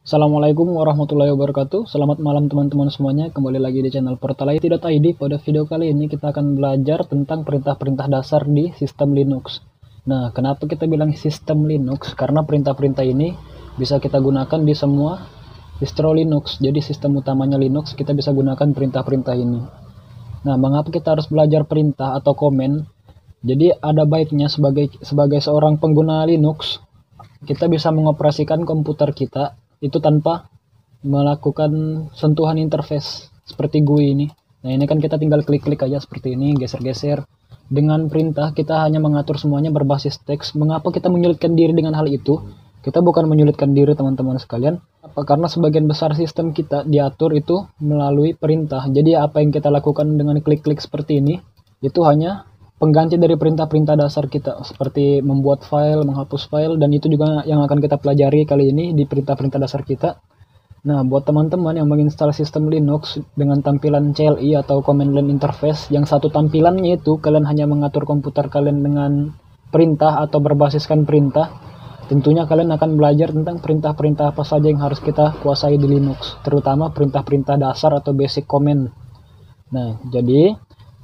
Assalamualaikum warahmatullahi wabarakatuh. Selamat malam teman-teman semuanya. Kembali lagi di channel portalIT.id. Pada video kali ini kita akan belajar tentang perintah-perintah dasar di sistem Linux. Nah, kenapa kita bilang sistem Linux? Karena perintah-perintah ini bisa kita gunakan di semua distro Linux. Jadi sistem utamanya Linux kita bisa gunakan perintah-perintah ini. Nah, mengapa kita harus belajar perintah atau komen? Jadi ada baiknya sebagai seorang pengguna Linux, kita bisa mengoperasikan komputer kita itu tanpa melakukan sentuhan interface seperti GUI ini. Nah, ini kan kita tinggal klik-klik aja seperti ini, geser-geser. Dengan perintah kita hanya mengatur semuanya berbasis teks. Mengapa kita menyulitkan diri dengan hal itu? Kita bukan menyulitkan diri teman-teman sekalian. Karena sebagian besar sistem kita diatur itu melalui perintah. Jadi apa yang kita lakukan dengan klik-klik seperti ini itu hanya pengganti dari perintah-perintah dasar kita, seperti membuat file, menghapus file, dan itu juga yang akan kita pelajari kali ini di perintah-perintah dasar kita. Nah, buat teman-teman yang menginstal sistem Linux dengan tampilan CLI atau Command Line Interface, yang satu tampilannya itu kalian hanya mengatur komputer kalian dengan perintah atau berbasiskan perintah, tentunya kalian akan belajar tentang perintah-perintah apa saja yang harus kita kuasai di Linux, terutama perintah-perintah dasar atau basic command. Nah, jadi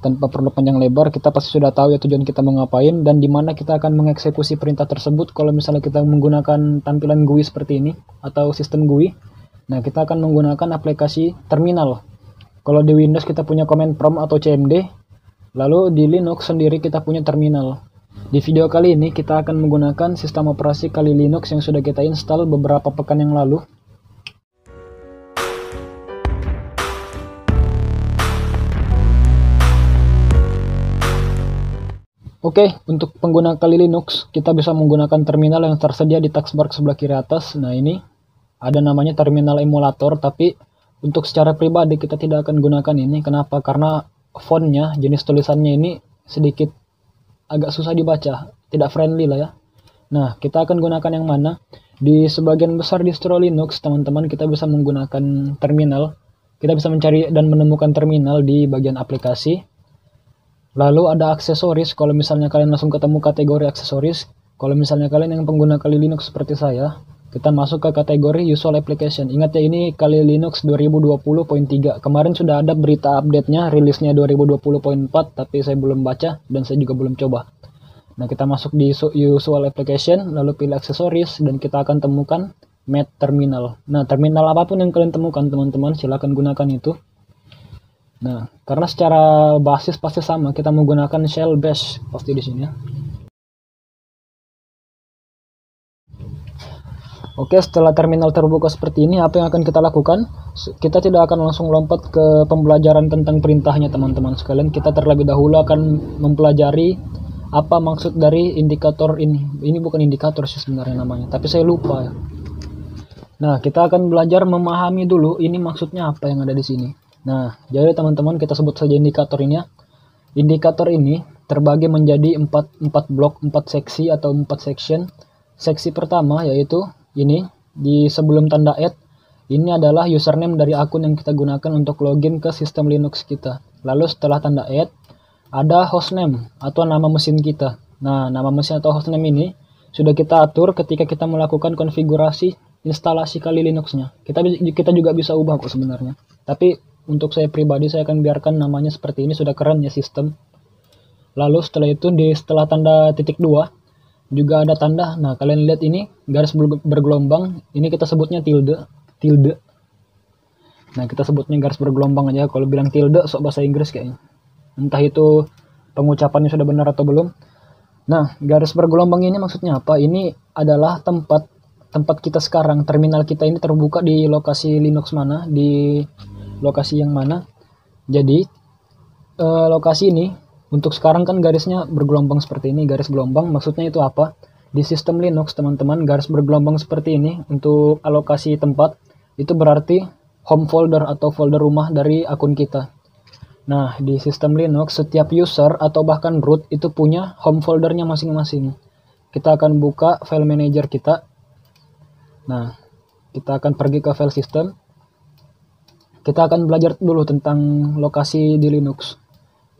tanpa perlu panjang lebar, kita pasti sudah tahu ya tujuan kita mau ngapain dan di mana kita akan mengeksekusi perintah tersebut kalau misalnya kita menggunakan tampilan GUI seperti ini atau sistem GUI. Nah, kita akan menggunakan aplikasi terminal. Kalau di Windows kita punya command prompt atau CMD, lalu di Linux sendiri kita punya terminal. Di video kali ini kita akan menggunakan sistem operasi Kali Linux yang sudah kita install beberapa pekan yang lalu. Oke, untuk pengguna Kali Linux, kita bisa menggunakan terminal yang tersedia di taskbar sebelah kiri atas. Nah, ini ada namanya terminal emulator, tapi untuk secara pribadi kita tidak akan gunakan ini. Kenapa? Karena fontnya, jenis tulisannya ini sedikit agak susah dibaca, tidak friendly lah ya. Nah, kita akan gunakan yang mana? Di sebagian besar distro Linux, teman-teman, kita bisa menggunakan terminal. Kita bisa mencari dan menemukan terminal di bagian aplikasi. Lalu ada aksesoris, kalau misalnya kalian langsung ketemu kategori aksesoris. Kalau misalnya kalian yang pengguna Kali Linux seperti saya, kita masuk ke kategori usual application. Ingat ya, ini Kali Linux 2020.3. Kemarin sudah ada berita update-nya, rilisnya 2020.4, tapi saya belum baca dan saya juga belum coba. Nah, kita masuk di usual application, lalu pilih aksesoris, dan kita akan temukan Met Terminal. Nah, terminal apapun yang kalian temukan teman-teman, silahkan gunakan itu. Nah, karena secara basis pasti sama, kita menggunakan shell bash pasti di sini ya. Oke, setelah terminal terbuka seperti ini, apa yang akan kita lakukan? Kita tidak akan langsung lompat ke pembelajaran tentang perintahnya teman-teman sekalian. Kita terlebih dahulu akan mempelajari apa maksud dari indikator ini. Ini bukan indikator sih sebenarnya namanya, tapi saya lupa ya. Nah, kita akan belajar memahami dulu ini maksudnya apa yang ada di sini. Nah, jadi teman-teman kita sebut saja indikator ini ya. Indikator ini terbagi menjadi 4 blok, 4 seksi atau 4 section. Seksi pertama yaitu ini, di sebelum tanda add, ini adalah username dari akun yang kita gunakan untuk login ke sistem Linux kita. Lalu setelah tanda add, ada hostname atau nama mesin kita. Nah, nama mesin atau hostname ini sudah kita atur ketika kita melakukan konfigurasi instalasi Kali Linux-nya. Kita juga bisa ubah kok sebenarnya. Tapi untuk saya pribadi, saya akan biarkan namanya seperti ini, sudah keren ya sistem. Lalu setelah itu, setelah tanda titik 2, juga ada tanda. Nah, kalian lihat ini, garis bergelombang. Ini kita sebutnya tilde. Nah, kita sebutnya garis bergelombang aja. Kalau bilang tilde, sok bahasa Inggris kayaknya. Entah itu pengucapannya sudah benar atau belum. Nah, garis bergelombang ini maksudnya apa? Ini adalah tempat kita sekarang. Terminal kita ini terbuka di lokasi Linux mana, di lokasi yang mana. Jadi lokasi ini untuk sekarang kan garisnya bergelombang seperti ini, garis gelombang. Maksudnya itu apa? Di sistem Linux teman-teman, garis bergelombang seperti ini untuk alokasi tempat itu berarti home folder atau folder rumah dari akun kita. Nah, di sistem Linux setiap user atau bahkan root itu punya home foldernya masing-masing. Kita akan buka file manager kita. Nah, kita akan pergi ke file system. Kita akan belajar dulu tentang lokasi di Linux.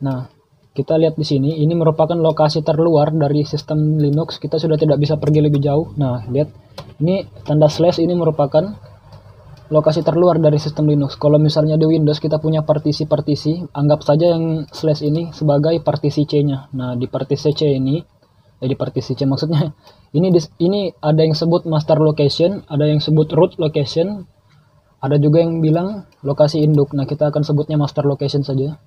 Nah, kita lihat di sini, ini merupakan lokasi terluar dari sistem Linux. Kita sudah tidak bisa pergi lebih jauh. Nah, lihat, ini tanda slash ini merupakan lokasi terluar dari sistem Linux. Kalau misalnya di Windows kita punya partisi-partisi, anggap saja yang slash ini sebagai partisi C-nya. Nah, di partisi C ini, di partisi C maksudnya, ini ada yang sebut master location, ada yang sebut root location, ada juga yang bilang lokasi induk. Nah, kita akan sebutnya master location saja.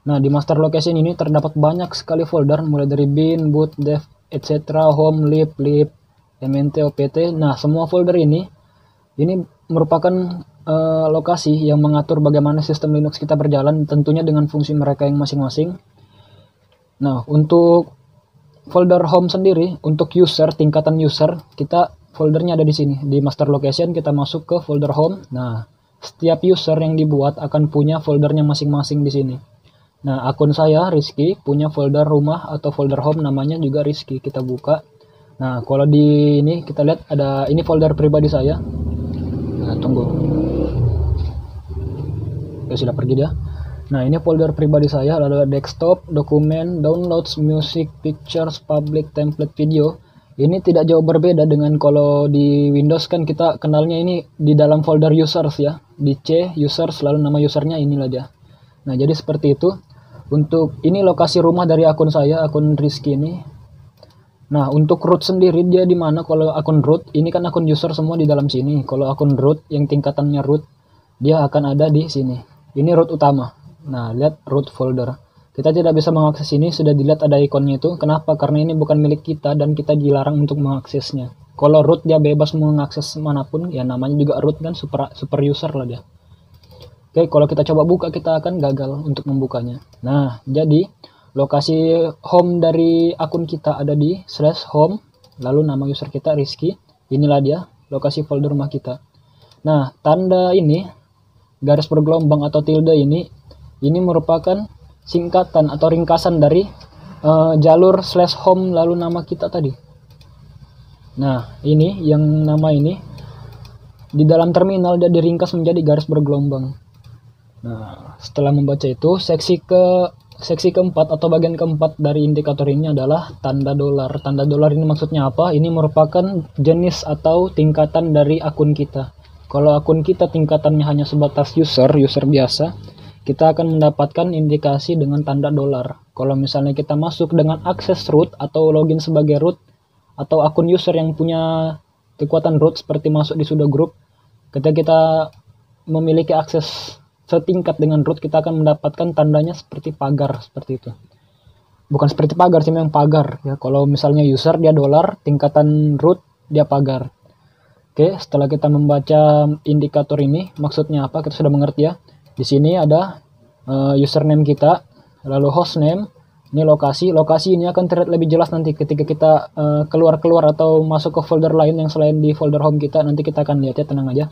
Nah, di master location ini terdapat banyak sekali folder, mulai dari bin, boot, dev, etc., home, lib, mnt, opt. Nah, semua folder ini merupakan lokasi yang mengatur bagaimana sistem Linux kita berjalan, tentunya dengan fungsi mereka yang masing-masing. Nah, untuk folder home sendiri, untuk user, tingkatan user, kita foldernya ada di sini. Di master location kita masuk ke folder home. Nah, setiap user yang dibuat akan punya foldernya masing-masing di sini. Nah, akun saya Rizky punya folder rumah atau folder home namanya juga Rizky. Kita buka. Nah, kalau di ini kita lihat ada ini folder pribadi saya. Nah, tunggu. Oke, sudah pergi dia. Nah, ini folder pribadi saya, lalu ada desktop, dokumen, downloads, music, pictures, public, template, video. Ini tidak jauh berbeda dengan kalau di Windows kan kita kenalnya ini di dalam folder users ya. Di C, users, lalu nama usernya inilah dia. Nah, jadi seperti itu. Untuk ini lokasi rumah dari akun saya, akun Rizky ini. Nah, untuk root sendiri dia di mana? Kalau akun root, ini kan akun user semua di dalam sini. Kalau akun root yang tingkatannya root, dia akan ada di sini. Ini root utama. Nah, lihat root folder. Kita tidak bisa mengakses ini, sudah dilihat ada ikonnya itu. Kenapa? Karena ini bukan milik kita dan kita dilarang untuk mengaksesnya. Kalau root dia bebas mengakses manapun, ya namanya juga root kan, super user lah dia. Oke, kalau kita coba buka kita akan gagal untuk membukanya. Nah, jadi lokasi home dari akun kita ada di /home, lalu nama user kita Rizky. Inilah dia lokasi folder rumah kita. Nah, tanda ini garis bergelombang atau tilde ini merupakan singkatan atau ringkasan dari jalur /home lalu nama kita tadi. Nah, ini yang nama ini di dalam terminal dia diringkas menjadi garis bergelombang. Nah, setelah membaca itu, seksi keempat atau bagian keempat dari indikator ini adalah tanda dolar. Tanda dolar ini maksudnya apa? Ini merupakan jenis atau tingkatan dari akun kita. Kalau akun kita tingkatannya hanya sebatas user biasa, kita akan mendapatkan indikasi dengan tanda dolar. Kalau misalnya kita masuk dengan akses root atau login sebagai root, atau akun user yang punya kekuatan root seperti masuk di sudo group, ketika kita memiliki akses setingkat dengan root, kita akan mendapatkan tandanya seperti pagar, seperti itu. Bukan seperti pagar sih, memang pagar ya. Kalau misalnya user dia dolar, tingkatan root dia pagar. Oke, setelah kita membaca indikator ini, maksudnya apa? Kita sudah mengerti ya. Di sini ada username kita, lalu hostname, ini lokasi ini akan terlihat lebih jelas nanti ketika kita keluar atau masuk ke folder lain yang selain di folder home kita, nanti kita akan lihat ya, tenang aja.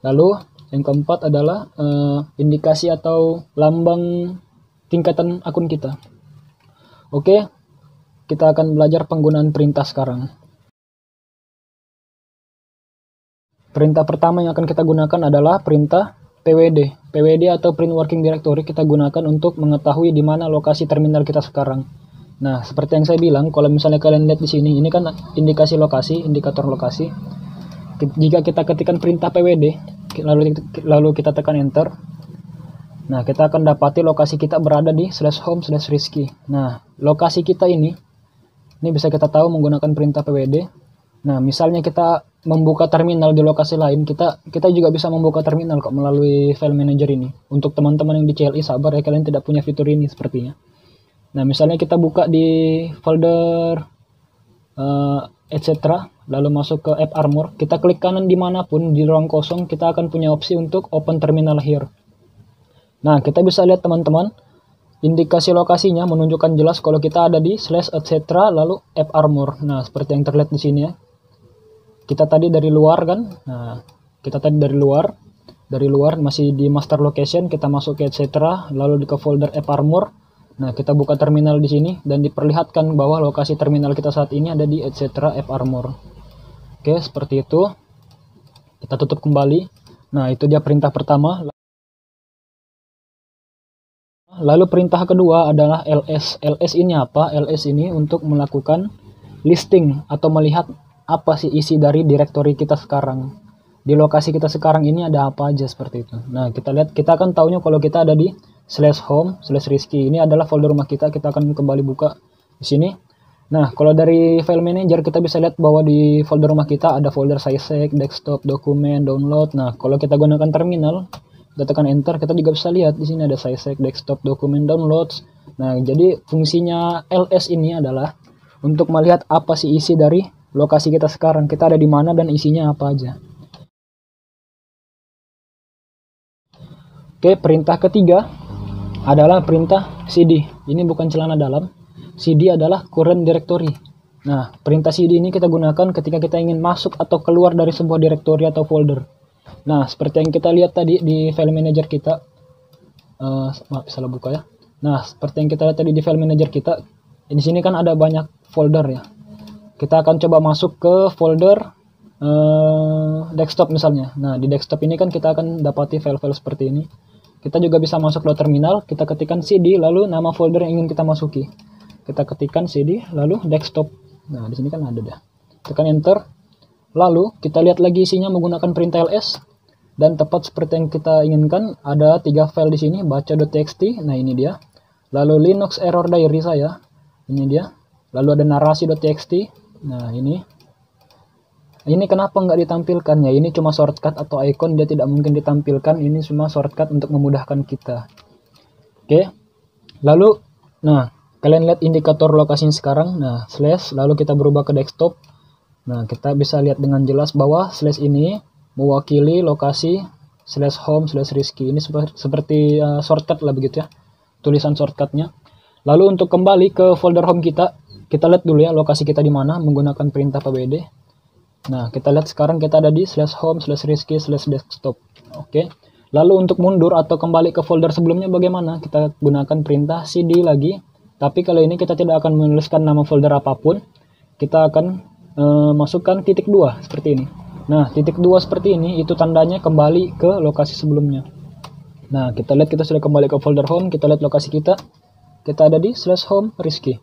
Lalu yang keempat adalah indikasi atau lambang tingkatan akun kita. Oke, kita akan belajar penggunaan perintah sekarang. Perintah pertama yang akan kita gunakan adalah perintah pwd. pwd atau print working directory kita gunakan untuk mengetahui di mana lokasi terminal kita sekarang. Nah, seperti yang saya bilang, kalau misalnya kalian lihat di sini, ini kan indikasi lokasi, indikator lokasi. Jika kita ketikkan perintah pwd, lalu kita tekan enter, nah kita akan dapati lokasi kita berada di /home/Rizky. Nah, lokasi kita ini bisa kita tahu menggunakan perintah pwd. Nah, misalnya kita membuka terminal di lokasi lain, kita juga bisa membuka terminal kok melalui file manager ini. Untuk teman-teman yang di CLI, sabar ya, kalian tidak punya fitur ini sepertinya. Nah, misalnya kita buka di folder etc, lalu masuk ke AppArmor, kita klik kanan dimanapun di ruang kosong, kita akan punya opsi untuk open terminal here. Nah, kita bisa lihat teman-teman, indikasi lokasinya menunjukkan jelas kalau kita ada di /etc lalu AppArmor. Nah, seperti yang terlihat di sini ya. Kita tadi dari luar kan, nah kita tadi dari luar masih di master location, kita masuk ke etc, lalu ke folder AppArmor. Nah, kita buka terminal di sini dan diperlihatkan bahwa lokasi terminal kita saat ini ada di etc AppArmor. Oke, seperti itu. Kita tutup kembali. Nah, itu dia perintah pertama. Lalu perintah kedua adalah ls. ls ini apa? ls ini untuk melakukan listing atau melihat apa sih isi dari direktori kita sekarang. di lokasi kita sekarang ini ada apa aja seperti itu. Nah, kita lihat, kita akan tahunya kalau kita ada di /home/Rizky. Ini adalah folder rumah kita. Kita akan kembali buka di sini. Nah, kalau dari file manager kita bisa lihat bahwa di folder rumah kita ada folder SciSec, desktop, dokumen, download. Nah, kalau kita gunakan terminal, kita tekan enter, kita juga bisa lihat di sini ada SciSec, desktop, dokumen, downloads. Nah, jadi fungsinya ls ini adalah untuk melihat apa sih isi dari lokasi kita sekarang. Kita ada di mana dan isinya apa aja. Oke, perintah ketiga adalah perintah cd. Ini bukan celana dalam. cd adalah current directory. Nah, perintah cd ini kita gunakan ketika kita ingin masuk atau keluar dari sebuah directory atau folder. Nah, seperti yang kita lihat tadi di file manager kita. Maaf, salah buka ya. Nah, seperti yang kita lihat tadi di file manager kita. Di sini kan ada banyak folder ya. Kita akan coba masuk ke folder desktop misalnya. Nah, di desktop ini kan kita akan dapati file-file seperti ini. Kita juga bisa masuk ke terminal, kita ketikkan cd, lalu nama folder yang ingin kita masuki. Kita ketikkan cd, lalu desktop. Nah, di sini kan ada dah. Tekan enter. Lalu, kita lihat lagi isinya menggunakan perintah ls. Dan tepat seperti yang kita inginkan, ada 3 file di sini, baca.txt. Nah, ini dia. Lalu Linux error diary saya. Ini dia. Lalu ada narasi.txt. Nah, ini. Ini kenapa nggak ditampilkan ya? Ini cuma shortcut atau icon, dia tidak mungkin ditampilkan. Ini cuma shortcut untuk memudahkan kita. Oke. Lalu, nah, kalian lihat indikator lokasinya sekarang. Nah, slash, lalu kita berubah ke desktop. Nah, kita bisa lihat dengan jelas bahwa slash ini mewakili lokasi /home/Rizky. Ini seperti shortcut lah begitu ya. Tulisan shortcutnya. Lalu untuk kembali ke folder home kita lihat dulu ya lokasi kita di mana menggunakan perintah pwd. Nah, kita lihat sekarang kita ada di /home/Rizky/desktop. Oke. Lalu untuk mundur atau kembali ke folder sebelumnya bagaimana? Kita gunakan perintah cd lagi. Tapi kali ini kita tidak akan menuliskan nama folder apapun. Kita akan masukkan titik 2 seperti ini. Nah, titik 2 seperti ini itu tandanya kembali ke lokasi sebelumnya. Nah, kita lihat kita sudah kembali ke folder home. Kita lihat lokasi kita. Kita ada di /home/Rizky.